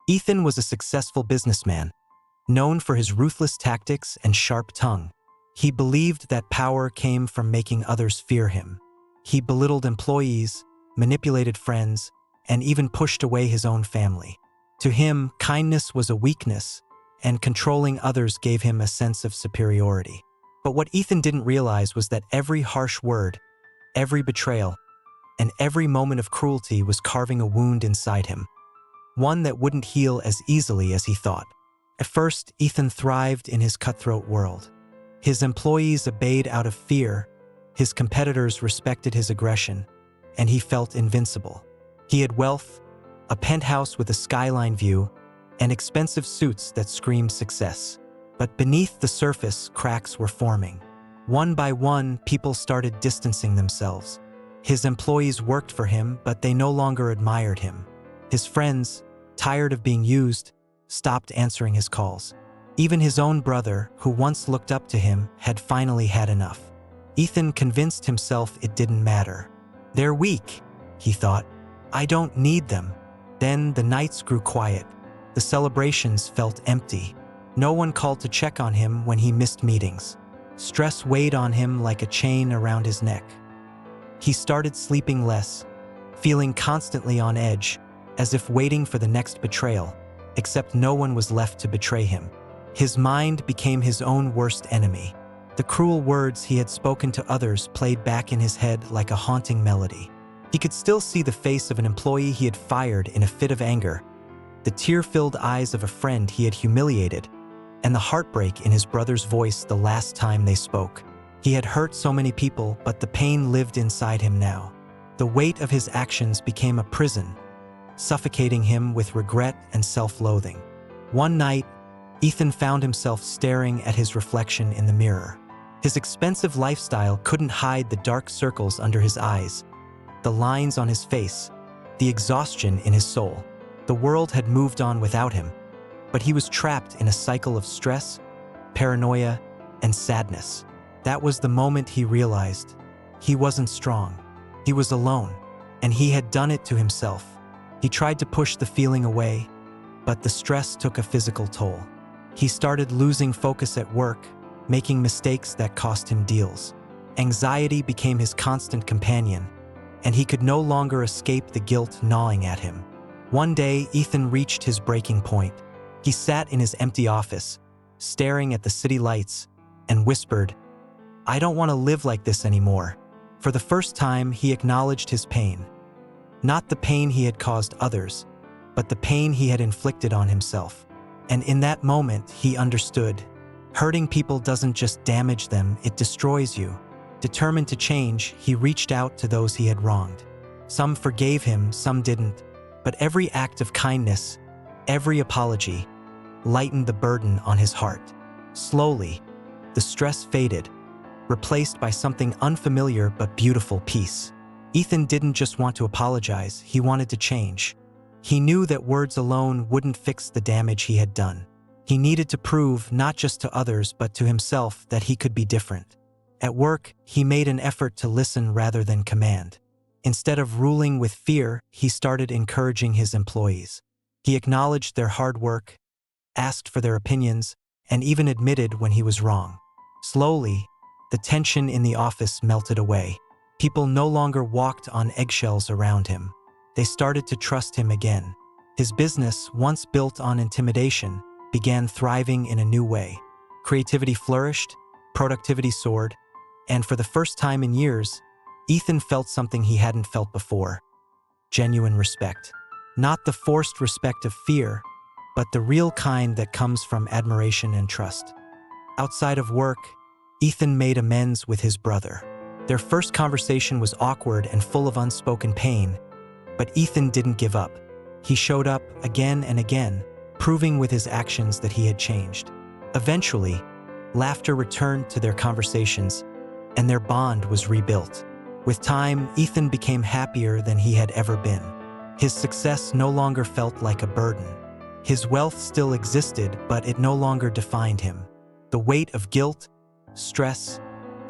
Ethan was a successful businessman, known for his ruthless tactics and sharp tongue. He believed that power came from making others fear him. He belittled employees, manipulated friends, and even pushed away his own family. To him, kindness was a weakness, and controlling others gave him a sense of superiority. But what Ethan didn't realize was that every harsh word, every betrayal, and every moment of cruelty was carving a wound inside him, one that wouldn't heal as easily as he thought. At first, Ethan thrived in his cutthroat world. His employees obeyed out of fear, his competitors respected his aggression, and he felt invincible. He had wealth, a penthouse with a skyline view, and expensive suits that screamed success. But beneath the surface, cracks were forming. One by one, people started distancing themselves. His employees worked for him, but they no longer admired him. His friends, tired of being used, stopped answering his calls. Even his own brother, who once looked up to him, had finally had enough. Ethan convinced himself it didn't matter. "They're weak," he thought. "I don't need them." Then the nights grew quiet. The celebrations felt empty. No one called to check on him when he missed meetings. Stress weighed on him like a chain around his neck. He started sleeping less, feeling constantly on edge, as if waiting for the next betrayal, except no one was left to betray him. His mind became his own worst enemy. The cruel words he had spoken to others played back in his head like a haunting melody. He could still see the face of an employee he had fired in a fit of anger, the tear-filled eyes of a friend he had humiliated, and the heartbreak in his brother's voice the last time they spoke. He had hurt so many people, but the pain lived inside him now. The weight of his actions became a prison, suffocating him with regret and self-loathing. One night, Ethan found himself staring at his reflection in the mirror. His expensive lifestyle couldn't hide the dark circles under his eyes, the lines on his face, the exhaustion in his soul. The world had moved on without him, but he was trapped in a cycle of stress, paranoia, and sadness. That was the moment he realized he wasn't strong. He was alone, and he had done it to himself. He tried to push the feeling away, but the stress took a physical toll. He started losing focus at work, making mistakes that cost him deals. Anxiety became his constant companion, and he could no longer escape the guilt gnawing at him. One day, Ethan reached his breaking point. He sat in his empty office, staring at the city lights, and whispered, "I don't want to live like this anymore." For the first time, he acknowledged his pain. Not the pain he had caused others, but the pain he had inflicted on himself. And in that moment, he understood. Hurting people doesn't just damage them, it destroys you. Determined to change, he reached out to those he had wronged. Some forgave him, some didn't, but every act of kindness, every apology, lightened the burden on his heart. Slowly, the stress faded, replaced by something unfamiliar but beautiful: peace. Ethan didn't just want to apologize, he wanted to change. He knew that words alone wouldn't fix the damage he had done. He needed to prove, not just to others but to himself, that he could be different. At work, he made an effort to listen rather than command. Instead of ruling with fear, he started encouraging his employees. He acknowledged their hard work, asked for their opinions, and even admitted when he was wrong. Slowly, the tension in the office melted away. People no longer walked on eggshells around him. They started to trust him again. His business, once built on intimidation, began thriving in a new way. Creativity flourished, productivity soared, and for the first time in years, Ethan felt something he hadn't felt before: genuine respect. Not the forced respect of fear, but the real kind that comes from admiration and trust. Outside of work, Ethan made amends with his brother. Their first conversation was awkward and full of unspoken pain, but Ethan didn't give up. He showed up again and again, proving with his actions that he had changed. Eventually, laughter returned to their conversations, and their bond was rebuilt. With time, Ethan became happier than he had ever been. His success no longer felt like a burden. His wealth still existed, but it no longer defined him. The weight of guilt, stress,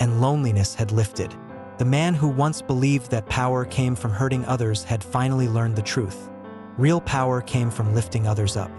and loneliness had lifted. The man who once believed that power came from hurting others had finally learned the truth. Real power came from lifting others up.